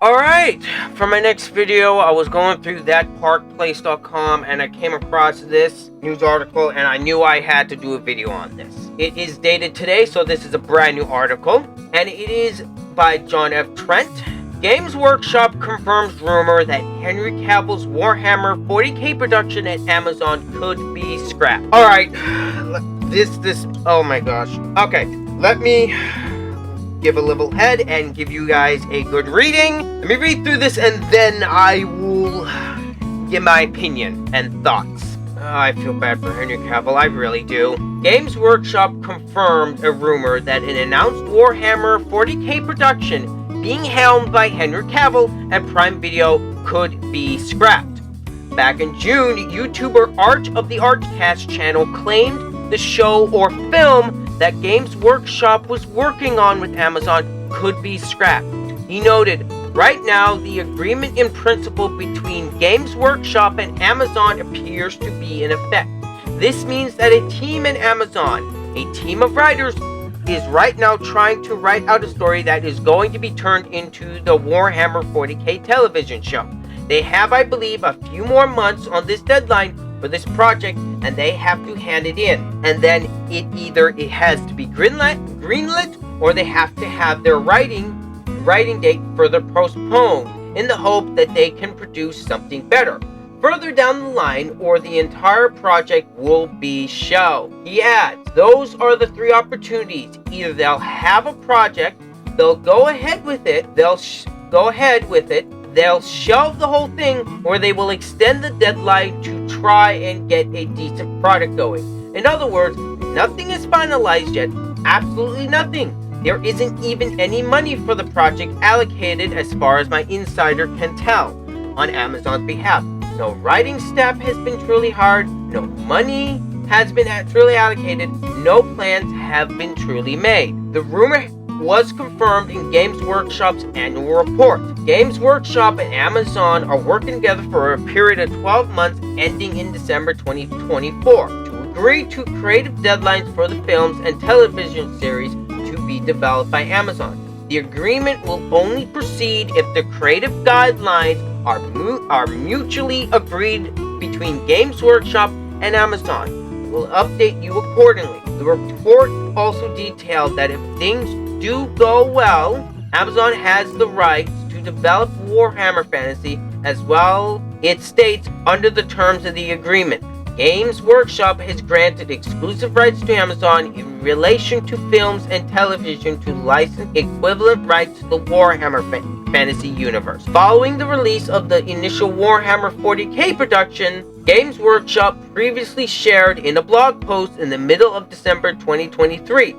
Alright, for my next video, I was going through thatparkplace.com and I came across this news article and I knew I had to do a video on this. It is dated today, so this is a brand new article, and it is by John F. Trent. Games Workshop confirms rumor that Henry Cavill's Warhammer 40k production at Amazon could be scrapped. Alright, oh my gosh. Okay, let me give a level head and give you guys a good reading. Let me read through this and then I will give my opinion and thoughts. I feel bad for Henry Cavill, I really do. Games Workshop confirmed a rumor that an announced Warhammer 40k production being helmed by Henry Cavill at Prime Video could be scrapped. Back in June, YouTuber Art of the Artcast channel claimed the show or film that Games Workshop was working on with Amazon could be scrapped. He noted, right now the agreement in principle between Games Workshop and Amazon appears to be in effect. This means that a team at Amazon, a team of writers, is right now trying to write out a story that is going to be turned into the Warhammer 40k television show. They have, I believe, a few more months on this deadline for this project, and they have to hand it in, and then it has to be greenlit, or they have to have their writing date further postponed in the hope that they can produce something better further down the line, or the entire project will be shelved. He adds, those are the three opportunities. Either they'll have a project, they'll go ahead with it, they'll shelve the whole thing, or they will extend the deadline to try and get a decent product going. In other words, nothing is finalized yet. Absolutely nothing. There isn't even any money for the project allocated as far as my insider can tell on Amazon's behalf. No writing staff has been truly hired, no money has been truly allocated, no plans have been truly made. The rumor was confirmed in Games Workshop's annual report. Games Workshop and Amazon are working together for a period of 12 months ending in December 2024 to agree to creative deadlines for the films and television series to be developed by Amazon. The agreement will only proceed if the creative guidelines are mutually agreed between Games Workshop and Amazon. We'll update you accordingly. The report also detailed that if things do go well, Amazon has the rights to develop Warhammer Fantasy as well. It states under the terms of the agreement, Games Workshop has granted exclusive rights to Amazon in relation to films and television to license equivalent rights to the Warhammer Fantasy universe. Following the release of the initial Warhammer 40k production, Games Workshop previously shared in a blog post in the middle of December 2023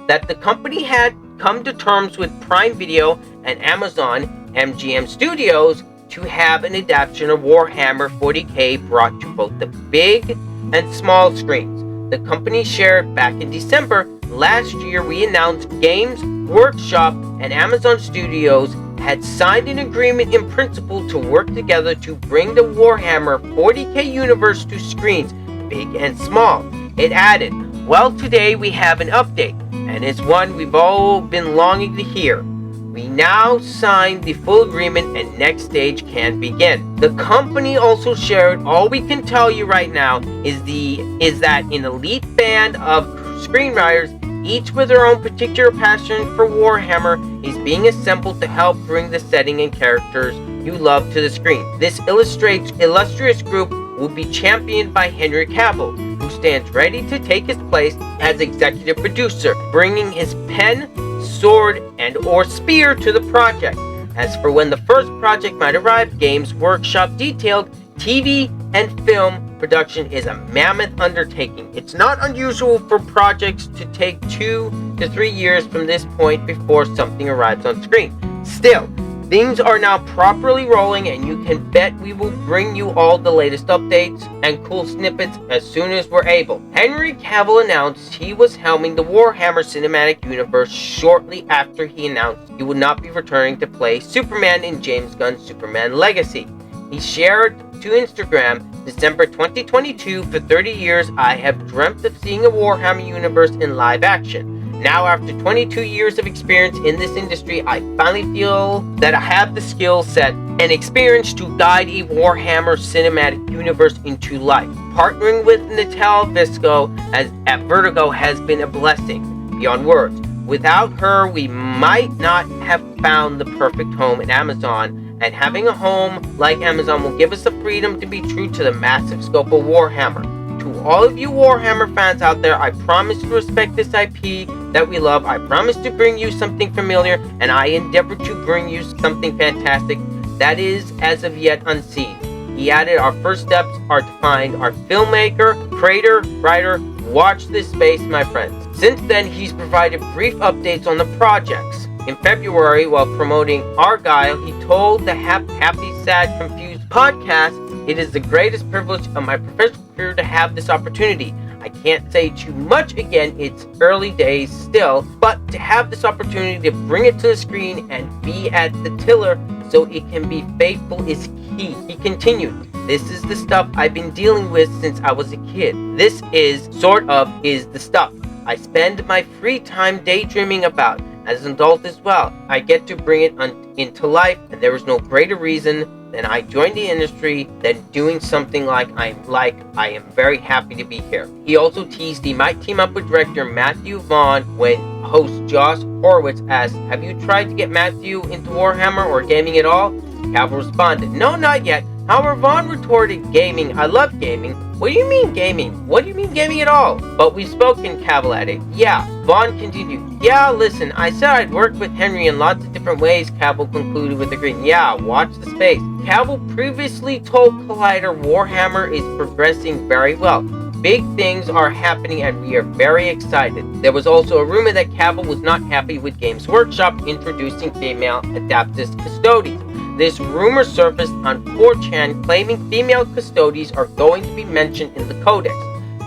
that the company had come to terms with Prime Video and Amazon MGM Studios to have an adaptation of Warhammer 40k brought to both the big and small screens. The company shared back in December last year, we announced Games Workshop and Amazon Studios had signed an agreement in principle to work together to bring the Warhammer 40k universe to screens, big and small. It added, well, today we have an update, and it's one we've all been longing to hear. We now signed the full agreement and next stage can begin. The company also shared, all we can tell you right now is that an elite band of screenwriters, each with their own particular passion for Warhammer, is being assembled to help bring the setting and characters you love to the screen. This illustrious group will be championed by Henry Cavill, who stands ready to take his place as executive producer, bringing his pen, sword, and or spear to the project. As for when the first project might arrive, Games Workshop detailed TV and film production is a mammoth undertaking. It's not unusual for projects to take 2 to 3 years from this point before something arrives on screen. Still, things are now properly rolling, and you can bet we will bring you all the latest updates and cool snippets as soon as we're able. Henry Cavill announced he was helming the Warhammer Cinematic Universe shortly after he announced he would not be returning to play Superman in James Gunn's Superman Legacy. He shared to Instagram, December 2022, for 30 years I have dreamt of seeing a Warhammer universe in live action. Now, after 22 years of experience in this industry, I finally feel that I have the skill set and experience to guide a Warhammer cinematic universe into life. Partnering with Natalia Visco at Vertigo has been a blessing beyond words. Without her, we might not have found the perfect home at Amazon, and having a home like Amazon will give us the freedom to be true to the massive scope of Warhammer. To all of you Warhammer fans out there, I promise to respect this IP that we love. I promise to bring you something familiar, and I endeavor to bring you something fantastic that is, as of yet, unseen. He added, our first steps are to find our filmmaker, creator, writer. Watch this space, my friends. Since then, he's provided brief updates on the projects. In February, while promoting Argyle, he told the Happy, Sad, Confused podcast, it is the greatest privilege of my professional career to have this opportunity. I can't say too much again, it's early days still, but to have this opportunity to bring it to the screen and be at the tiller so it can be faithful is key. He continued, this is the stuff I've been dealing with since I was a kid. This is the stuff I spend my free time daydreaming about. As an adult as well, I get to bring it into life, and there is no greater reason than I joined the industry than doing something like I am very happy to be here. He also teased he might team up with director Matthew Vaughn when host Josh Horowitz asked, have you tried to get Matthew into Warhammer or gaming at all? Cavill responded, no, not yet. However, Vaughn retorted, gaming, I love gaming. What do you mean gaming? What do you mean gaming at all? But we've spoken, Cavill added. Yeah. Vaughn continued. Yeah, listen, I said I'd work with Henry in lots of different ways, Cavill concluded with a grin. Yeah, watch the space. Cavill previously told Collider Warhammer is progressing very well. Big things are happening and we are very excited. There was also a rumor that Cavill was not happy with Games Workshop introducing female Adeptus Custodes. This rumor surfaced on 4chan claiming female Custodes are going to be mentioned in the codex.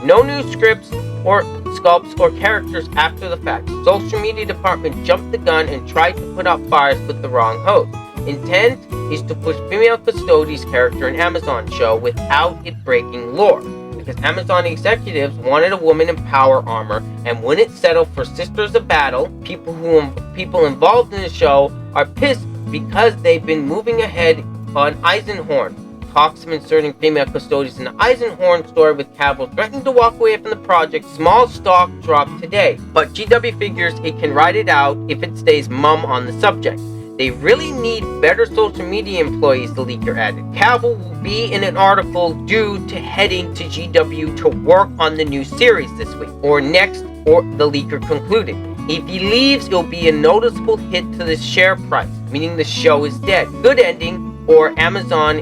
No new scripts or sculpts or characters after the fact. Social media department jumped the gun and tried to put out fires with the wrong host. Intent is to push female Custodes character in Amazon show without it breaking lore. Because Amazon executives wanted a woman in power armor and wouldn't settle for Sisters of Battle. People involved in the show are pissed because they've been moving ahead on Eisenhorn. Talks of inserting female Custodes in the Eisenhorn story with Cavill threatening to walk away from the project. Small stock dropped today, but GW figures it can ride it out if it stays mum on the subject. They really need better social media employees, the leaker added. Cavill will be in an article due to heading to GW to work on the new series this week, or next, or the leaker concluded. If he leaves, it'll be a noticeable hit to the share price, meaning the show is dead. Good ending, or Amazon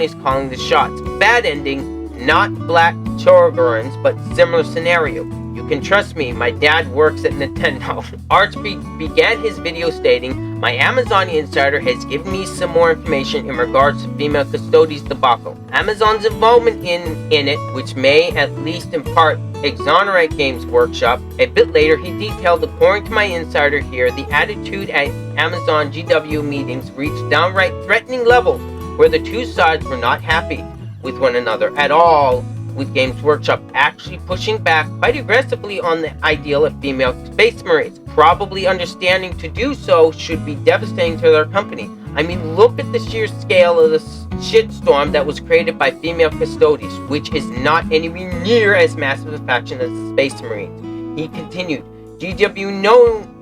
is calling the shots. Bad ending, not Black Chorgorans, but similar scenario. You can trust me, my dad works at Nintendo. Arch began his video stating, my Amazon insider has given me some more information in regards to female Custodes debacle. Amazon's involvement in it, which may, at least in part, exonerate Games Workshop. A bit later, he detailed, according to my insider here, the attitude at Amazon GW meetings reached downright threatening levels where the two sides were not happy with one another at all, with Games Workshop actually pushing back quite aggressively on the ideal of female Space Marines. Probably understanding to do so should be devastating to their company. I mean, look at the sheer scale of the shitstorm that was created by female Custodes, which is not anywhere near as massive a faction as the Space Marines. He continued, GW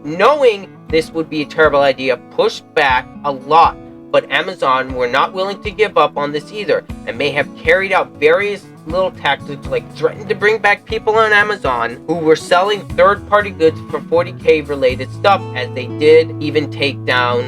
knowing this would be a terrible idea, pushed back a lot, but Amazon were not willing to give up on this either, and may have carried out various little tactics like threatened to bring back people on Amazon who were selling third-party goods for 40k related stuff, as they did even take down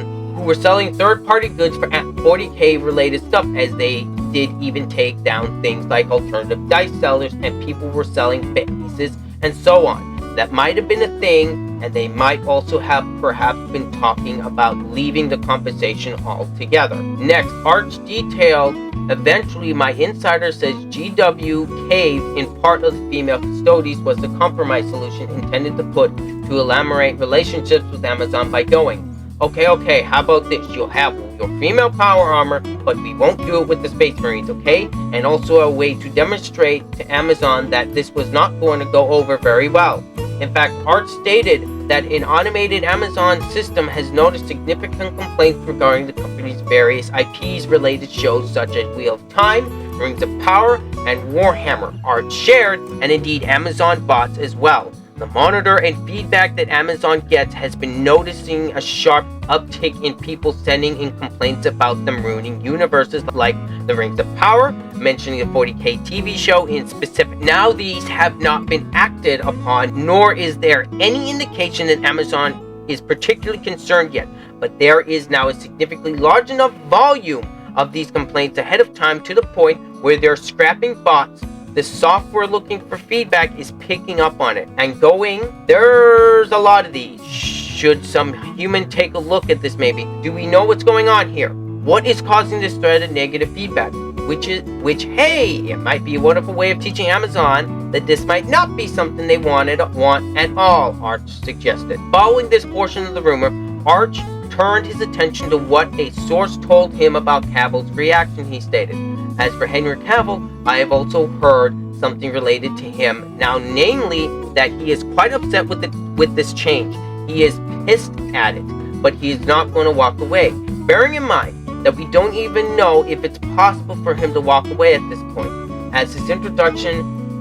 things like alternative dice sellers, and people were selling bases and so on. That might have been a thing, and they might also have perhaps been talking about leaving the conversation altogether. Next, Arch detailed, eventually my insider says GW caved in part of the female Custodes was the compromise solution intended to put to elaborate relationships with Amazon by going, okay, how about this? You'll have your female power armor, but we won't do it with the Space Marines, okay? And also a way to demonstrate to Amazon that this was not going to go over very well. In fact, Art stated that an automated Amazon system has noticed significant complaints regarding the company's various IPs-related shows such as Wheel of Time, Rings of Power, and Warhammer. Art shared, and indeed Amazon bots as well. The monitor and feedback that Amazon gets has been noticing a sharp uptick in people sending in complaints about them ruining universes like the Rings of Power, mentioning the 40K TV show in specific. Now these have not been acted upon, nor is there any indication that Amazon is particularly concerned yet, but there is now a significantly large enough volume of these complaints ahead of time to the point where they're scrapping bots. The software looking for feedback is picking up on it and going, there's a lot of these. Should some human take a look at this maybe? Do we know what's going on here? What is causing this thread of negative feedback? Which, hey, it might be a wonderful way of teaching Amazon that this might not be something they want at all, Arch suggested. Following this portion of the rumor, Arch turned his attention to what a source told him about Cavill's reaction, he stated. As for Henry Cavill, I have also heard something related to him now, namely that he is quite upset with this change. He is pissed at it, but he is not going to walk away. Bearing in mind that we don't even know if it's possible for him to walk away at this point. As his introduction,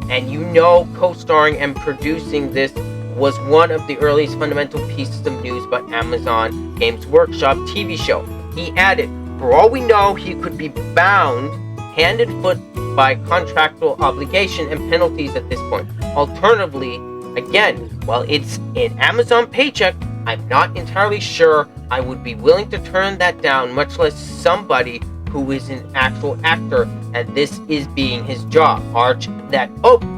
and co-starring and producing this was one of the earliest fundamental pieces of news about Amazon Games Workshop TV show. He added, for all we know, he could be bound hand and foot by contractual obligation and penalties at this point. Alternatively, again, while it's an Amazon paycheck, I'm not entirely sure I would be willing to turn that down, much less somebody who is an actual actor, and this is being his job. Arch, that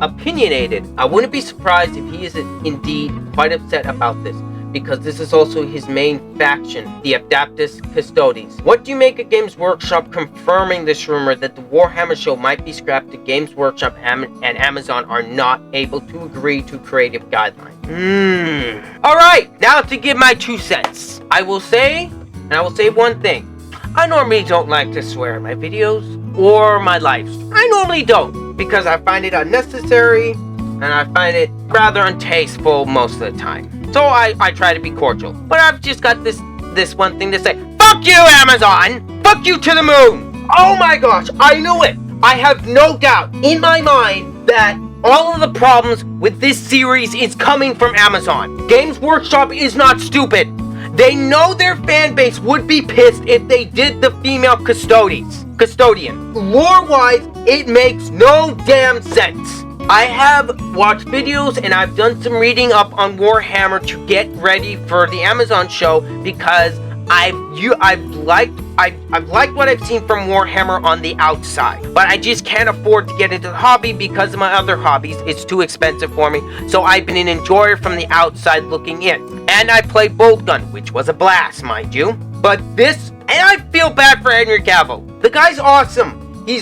opinionated. I wouldn't be surprised if he is indeed quite upset about this, because this is also his main faction, the Adeptus Custodes. What do you make of Games Workshop confirming this rumor that the Warhammer show might be scrapped to Games Workshop and Amazon are not able to agree to creative guidelines? Alright, now to give my 2 cents. I will say one thing. I normally don't like to swear in my videos or my live stream. I normally don't, because I find it unnecessary and I find it rather untasteful most of the time. So I try to be cordial. But I've just got this one thing to say. Fuck you, Amazon! Fuck you to the moon! Oh my gosh, I knew it! I have no doubt in my mind that all of the problems with this series is coming from Amazon. Games Workshop is not stupid. They know their fan base would be pissed if they did the female custodian. Lore-wise, it makes no damn sense. I have watched videos and I've done some reading up on Warhammer to get ready for the Amazon show, because I've liked what I've seen from Warhammer on the outside, but I just can't afford to get into the hobby because of my other hobbies. It's too expensive for me, so I've been an enjoyer from the outside looking in. And I played Bolt Gun, which was a blast, mind you. But this, and I feel bad for Henry Cavill. The guy's awesome. He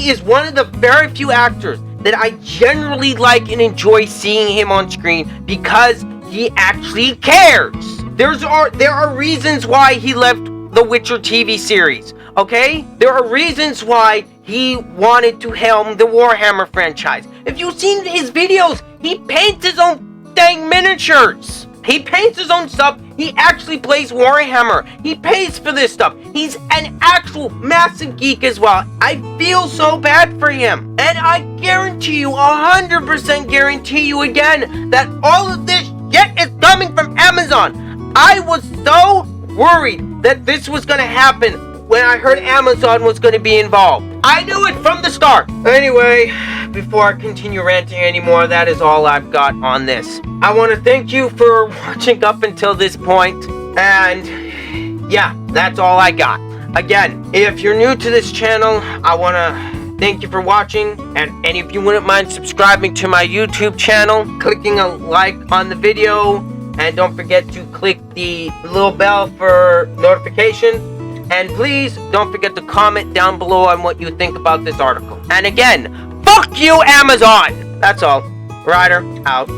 is one of the very few actors that I generally like and enjoy seeing him on screen because he actually cares. There are reasons why he left the Witcher TV series, okay? There are reasons why he wanted to helm the Warhammer franchise. If you've seen his videos, he paints his own dang miniatures. He paints his own stuff. He actually plays Warhammer. He pays for this stuff. He's an actual massive geek as well. I feel so bad for him. And I guarantee you, 100% guarantee you again, that all of this shit is coming from Amazon. I was so worried that this was going to happen when I heard Amazon was going to be involved. I knew it from the start. Anyway, before I continue ranting anymore, that is all I've got on this. I want to thank you for watching up until this point, and yeah, that's all I got. Again, if you're new to this channel, I want to thank you for watching, and if you wouldn't mind subscribing to my YouTube channel, clicking a like on the video, and don't forget to click the little bell for notifications. And please don't forget to comment down below on what you think about this article. And again, fuck you, Amazon! That's all. Ryder, out.